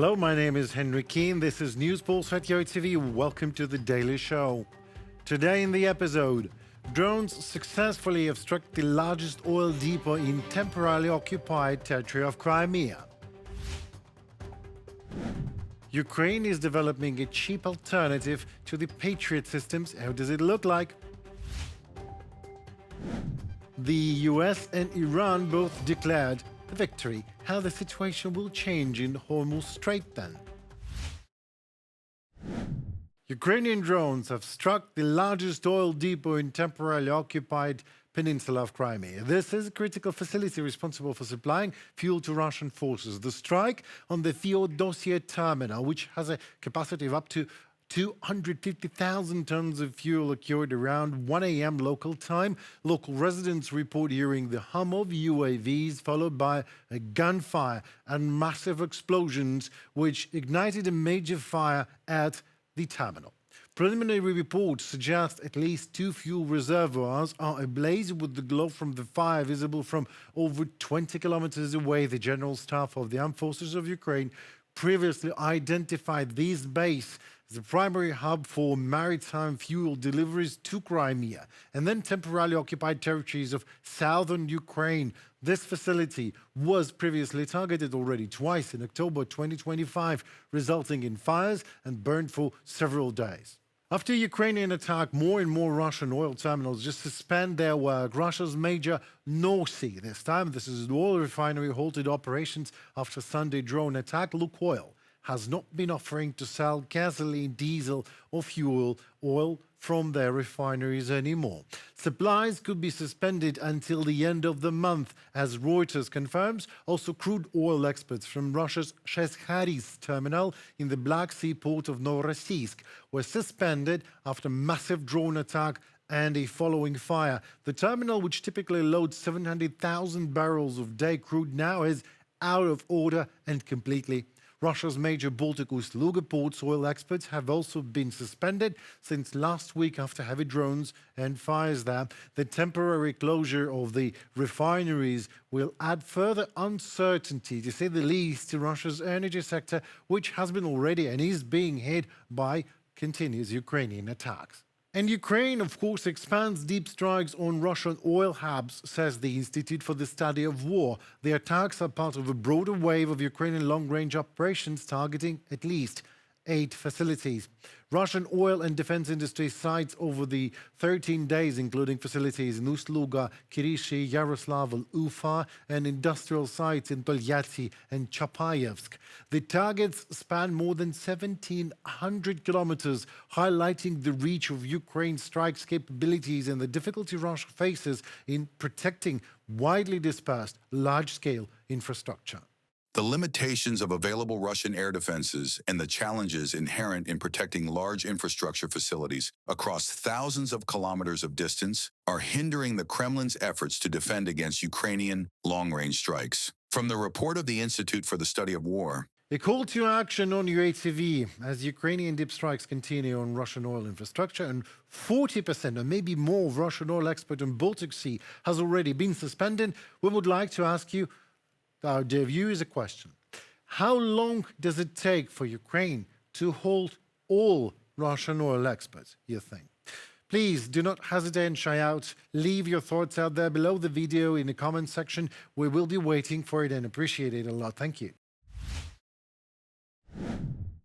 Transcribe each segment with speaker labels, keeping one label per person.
Speaker 1: Hello, my name is Henry Keane. This is News Pulse at TV. Welcome to the Daily Show. Today in the episode, drones successfully have struck the largest oil depot in temporarily occupied territory of Crimea. Ukraine is developing a cheap alternative to the Patriot systems. How does it look like? The US and Iran both declared a victory. How the situation will change in Hormuz Strait then? Ukrainian drones have struck the largest oil depot in temporarily occupied peninsula of Crimea. This is a critical facility responsible for supplying fuel to Russian forces. The strike on the Feodosia terminal, which has a capacity of up to 250,000 tons of fuel, occurred around 1 a.m. local time. Local residents report hearing the hum of UAVs, followed by a gunfire and massive explosions, which ignited a major fire at the terminal. Preliminary reports suggest at least 2 fuel reservoirs are ablaze, with the glow from the fire visible from over 20 kilometers away. The General Staff of the Armed Forces of Ukraine previously identified this base as the primary hub for maritime fuel deliveries to Crimea and then temporarily occupied territories of southern Ukraine. This facility was previously targeted already twice in October 2025, resulting in fires and burned for several days. After Ukrainian attack, more and more Russian oil terminals just suspend their work. Russia's major North Sea, this time this is an oil refinery, halted operations after Sunday drone attack. Lukoil has not been offering to sell gasoline, diesel or fuel oil from their refineries anymore. Supplies could be suspended until the end of the month, as Reuters confirms. Also, crude oil exports from Russia's Sheskharis terminal in the Black Sea port of Novorossiysk were suspended after massive drone attack and a following fire. The terminal, which typically loads 700,000 barrels of day crude, now is out of order and completely. Russia's major Baltic Ust-Luga ports oil exports have also been suspended since last week after heavy drones and fires there. The temporary closure of the refineries will add further uncertainty, to say the least, to Russia's energy sector, which has been already and is being hit by continuous Ukrainian attacks. And Ukraine, of course, expands deep strikes on Russian oil hubs, says the Institute for the Study of War. The attacks are part of a broader wave of Ukrainian long-range operations targeting at least 8 facilities. Russian oil and defense industry sites over the 13 days, including facilities in Ust-Luga, Kirishi, Yaroslavl, Ufa, and industrial sites in Tolyatti and Chapayevsk. The targets span more than 1,700 kilometers, highlighting the reach of Ukraine's strikes capabilities and the difficulty Russia faces in protecting widely dispersed, large-scale infrastructure.
Speaker 2: The limitations of available Russian air defenses and the challenges inherent in protecting large infrastructure facilities across thousands of kilometers of distance are hindering the Kremlin's efforts to defend against Ukrainian long-range strikes. From the report of the Institute for the Study of War,
Speaker 1: a call to action on UATV as Ukrainian deep strikes continue on Russian oil infrastructure, and 40% or maybe more of Russian oil export on Baltic Sea has already been suspended. We would like to ask you, our dear viewers, a question. How long does it take for Ukraine to halt all Russian oil exports, you think? Please do not hesitate and shy out. Leave your thoughts out there below the video in the comment section. We will be waiting for it and appreciate it a lot. Thank you.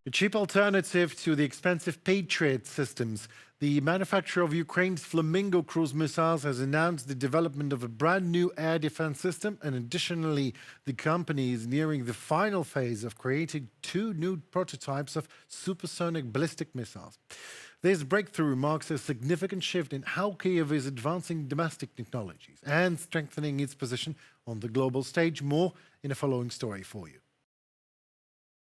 Speaker 1: A cheap alternative to the expensive Patriot systems, the manufacturer of Ukraine's Flamingo cruise missiles has announced the development of a brand new air defense system, and additionally, the company is nearing the final phase of creating 2 new prototypes of supersonic ballistic missiles. This breakthrough marks a significant shift in how Kyiv is advancing domestic technologies and strengthening its position on the global stage. More in the following story for you.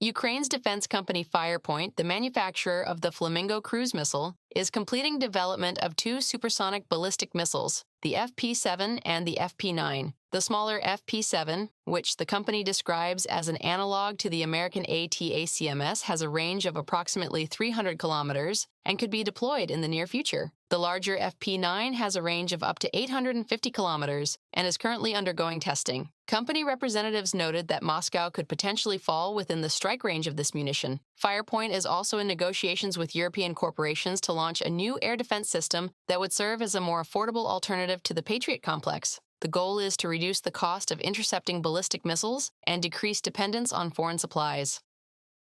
Speaker 3: Ukraine's defense company Firepoint, the manufacturer of the Flamingo cruise missile, is completing development of 2 supersonic ballistic missiles, the FP7 and the FP9. The smaller FP7, which the company describes as an analog to the American ATACMS, has a range of approximately 300 kilometers and could be deployed in the near future. The larger FP9 has a range of up to 850 kilometers and is currently undergoing testing. Company representatives noted that Moscow could potentially fall within the strike range of this munition. Firepoint is also in negotiations with European corporations to launch a new air defense system that would serve as a more affordable alternative to the Patriot complex. The goal is to reduce the cost of intercepting ballistic missiles and decrease dependence on foreign supplies.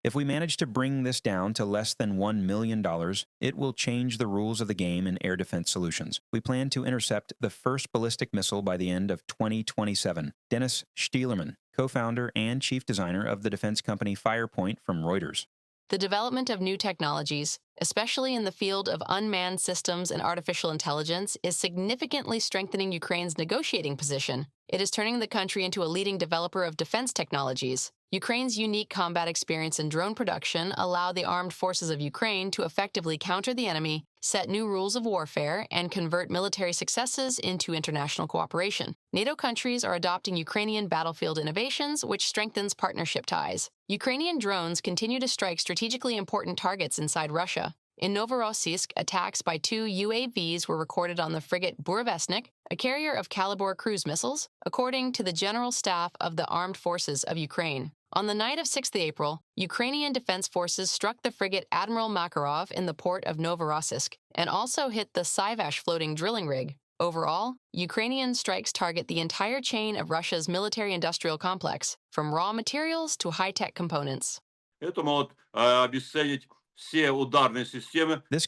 Speaker 4: If we manage to bring this down to less than $1 million, it will change the rules of the game in air defense solutions. We plan to intercept the first ballistic missile by the end of 2027. Dennis Stielerman, co-founder and chief designer of the defense company Firepoint from Reuters.
Speaker 3: The development of new technologies, especially in the field of unmanned systems and artificial intelligence, is significantly strengthening Ukraine's negotiating position. It is turning the country into a leading developer of defense technologies. Ukraine's unique combat experience in drone production allow the armed forces of Ukraine to effectively counter the enemy, set new rules of warfare, and convert military successes into international cooperation. NATO countries are adopting Ukrainian battlefield innovations, which strengthens partnership ties. Ukrainian drones continue to strike strategically important targets inside Russia. In Novorossiysk, attacks by 2 UAVs were recorded on the frigate Burevestnik, a carrier of Kalibor cruise missiles, according to the General Staff of the Armed Forces of Ukraine. On the night of 6th April, Ukrainian Defense Forces struck the frigate Admiral Makarov in the port of Novorossiysk and also hit the Sivash floating drilling rig. Overall, Ukrainian strikes target the entire chain of Russia's military-industrial complex, from raw materials to high-tech components.
Speaker 4: This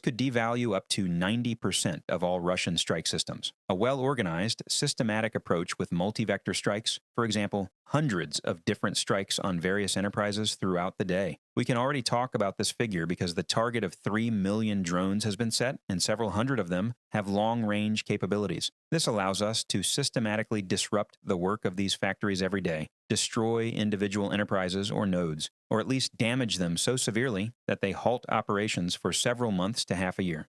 Speaker 4: could devalue up to 90% of all Russian strike systems. A well-organized, systematic approach with multi-vector strikes, for example, hundreds of different strikes on various enterprises throughout the day. We can already talk about this figure because the target of 3 million drones has been set, and several hundred of them have long-range capabilities. This allows us to systematically disrupt the work of these factories every day, destroy individual enterprises or nodes, or at least damage them so severely that they halt operations for several months to half a year.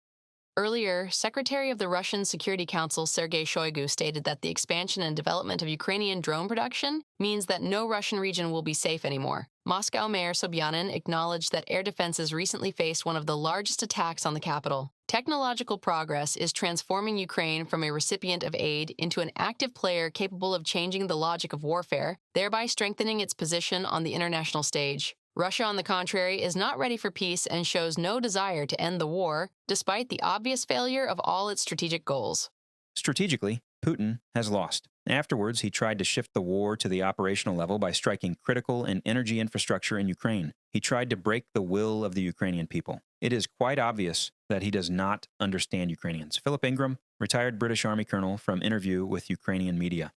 Speaker 3: Earlier, Secretary of the Russian Security Council Sergei Shoigu stated that the expansion and development of Ukrainian drone production means that no Russian region will be safe anymore. Moscow Mayor Sobyanin acknowledged that air defenses recently faced one of the largest attacks on the capital. Technological progress is transforming Ukraine from a recipient of aid into an active player capable of changing the logic of warfare, thereby strengthening its position on the international stage. Russia, on the contrary, is not ready for peace and shows no desire to end the war, despite the obvious failure of all its strategic goals.
Speaker 4: Strategically, Putin has lost. Afterwards, he tried to shift the war to the operational level by striking critical and energy infrastructure in Ukraine. He tried to break the will of the Ukrainian people. It is quite obvious that he does not understand Ukrainians. Philip Ingram, retired British Army colonel, from interview with Ukrainian media.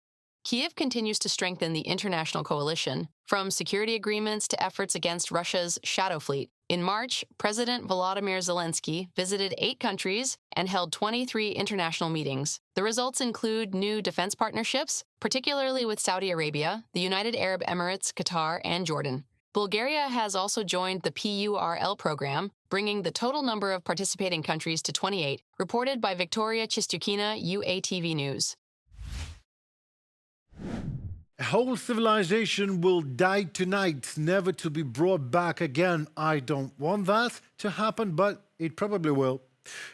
Speaker 3: Kyiv continues to strengthen the international coalition, from security agreements to efforts against Russia's shadow fleet. In March, President Volodymyr Zelensky visited 8 countries and held 23 international meetings. The results include new defense partnerships, particularly with Saudi Arabia, the United Arab Emirates, Qatar, and Jordan. Bulgaria has also joined the PURL program, bringing the total number of participating countries to 28, reported by Victoria Chistyukina, UATV News.
Speaker 1: A whole civilization will die tonight, never to be brought back again. I don't want that to happen, but it probably will.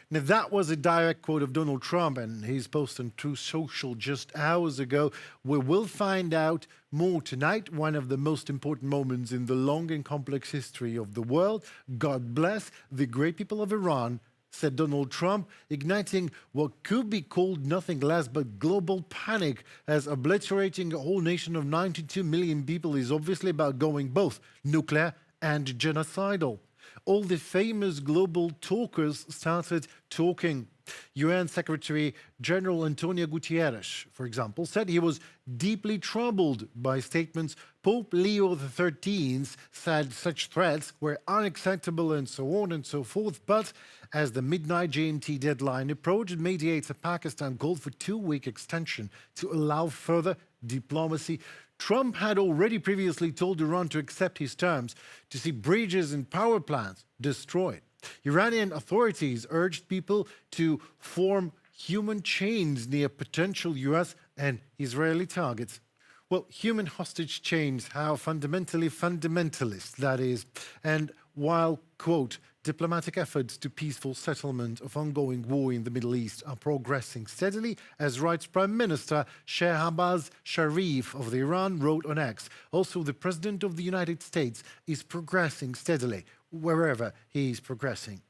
Speaker 1: Now, that was a direct quote of Donald Trump and his post on Truth Social just hours ago. We will find out more tonight, one of the most important moments in the long and complex history of the world. God bless the great people of Iran, said Donald Trump, igniting what could be called nothing less but global panic, as obliterating a whole nation of 92 million people is obviously about going both nuclear and genocidal. All the famous global talkers started talking. UN Secretary General Antonio Guterres, for example, said he was deeply troubled by statements Pope Leo XIII said such threats were unacceptable and so on and so forth. But as the midnight GMT deadline approached, mediators of Pakistan called for 2-week extension to allow further diplomacy. Trump had already previously told Iran to accept his terms to see bridges and power plants destroyed. Iranian authorities urged people to form human chains near potential US and Israeli targets. Well, human hostage chains are fundamentally fundamentalist, that is, and while, quote, diplomatic efforts to peaceful settlement of ongoing war in the Middle East are progressing steadily, as writes Prime Minister Shehbaz Sharif of Iran wrote on X. Also, the President of the United States is progressing steadily, wherever he is progressing.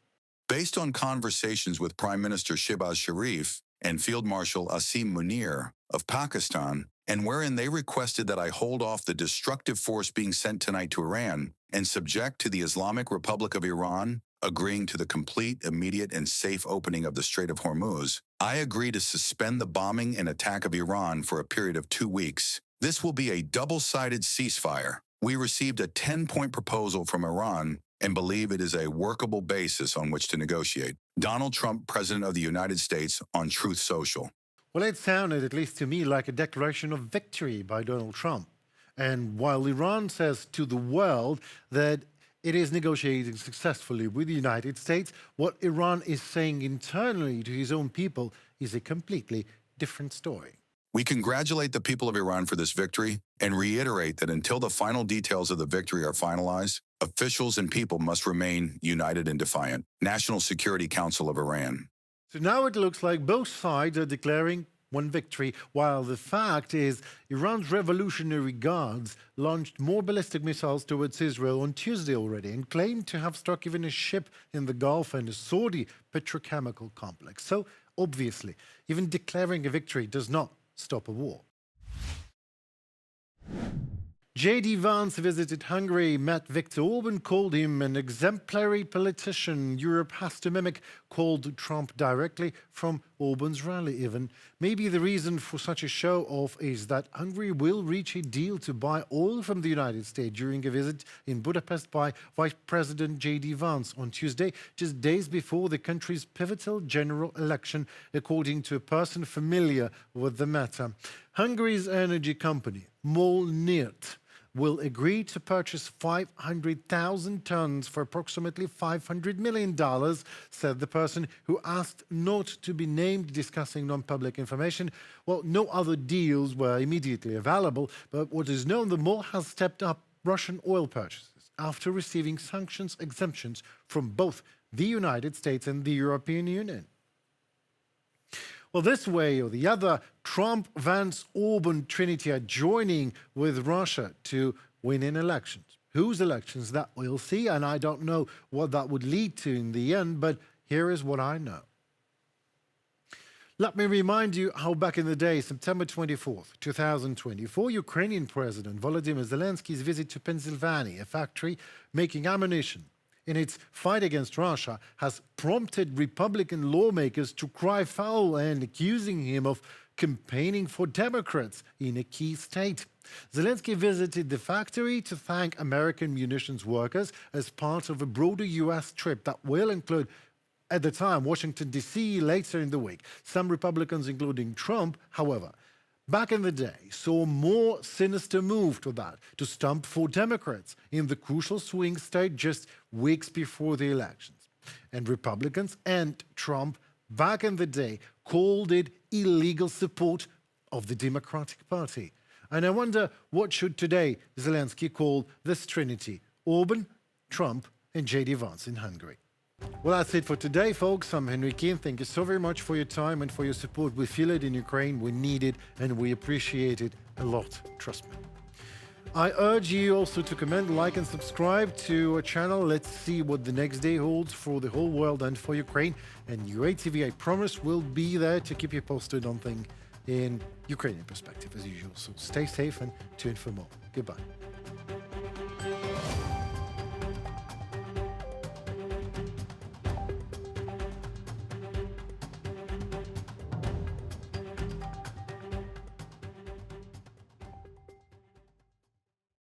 Speaker 2: Based on conversations with Prime Minister Shehbaz Sharif and Field Marshal Asim Munir of Pakistan, and wherein they requested that I hold off the destructive force being sent tonight to Iran and subject to the Islamic Republic of Iran, agreeing to the complete, immediate, and safe opening of the Strait of Hormuz, I agree to suspend the bombing and attack of Iran for a period of 2 weeks. This will be a double-sided ceasefire. We received a 10-point proposal from Iran and believe it is a workable basis on which to negotiate. Donald Trump, President of the United States, on Truth Social.
Speaker 1: Well, it sounded, at least to me, like a declaration of victory by Donald Trump. And while Iran says to the world that it is negotiating successfully with the United States, what Iran is saying internally to his own people is a completely different story.
Speaker 2: We congratulate the people of Iran for this victory and reiterate that until the final details of the victory are finalized, officials and people must remain united and defiant. National Security Council of Iran.
Speaker 1: So now it looks like both sides are declaring one victory, while the fact is Iran's Revolutionary Guards launched more ballistic missiles towards Israel on Tuesday already and claimed to have struck even a ship in the Gulf and a Saudi petrochemical complex. So obviously, even declaring a victory does not stop a war. J.D. Vance visited Hungary, met Viktor Orban, called him an exemplary politician Europe has to mimic, called Trump directly from Orban's rally even. Maybe the reason for such a show-off is that Hungary will reach a deal to buy oil from the United States during a visit in Budapest by Vice President J.D. Vance on Tuesday, just days before the country's pivotal general election, according to a person familiar with the matter. Hungary's energy company, Molnirt, will agree to purchase 500,000 tons for approximately $500 million, said the person who asked not to be named, discussing non-public information. Well, no other deals were immediately available, but what is known, the MOL has stepped up Russian oil purchases after receiving sanctions exemptions from both the United States and the European Union. Well, this way or the other, Trump, Vance, Orban trinity are joining with Russia to win in elections. Whose elections, that we'll see, and I don't know what that would lead to in the end, but here is what I know. Let me remind you how back in the day, September 24th, 2024, Ukrainian President Volodymyr Zelensky's visit to Pennsylvania, a factory making ammunition, in its fight against Russia, has prompted Republican lawmakers to cry foul and accusing him of campaigning for Democrats in a key state. Zelensky visited the factory to thank American munitions workers as part of a broader U.S. trip that will include, at the time, Washington, D.C. later in the week. Some Republicans, including Trump, however, back in the day, saw a more sinister move to that, to stump for Democrats in the crucial swing state just weeks before the elections. And Republicans and Trump, back in the day, called it illegal support of the Democratic Party. And I wonder, what should today Zelensky call this trinity: Orban, Trump, and J.D. Vance in Hungary? Well, that's it for today, folks. I'm Henry Keane. Thank you so very much for your time and for your support. We feel it in Ukraine, we need it, and we appreciate it a lot, trust me. I urge you also to comment, like, and subscribe to our channel. Let's see what the next day holds for the whole world and for Ukraine. And UATV, I promise, will be there to keep you posted on things in Ukrainian perspective, as usual. So stay safe and tune for more. Goodbye.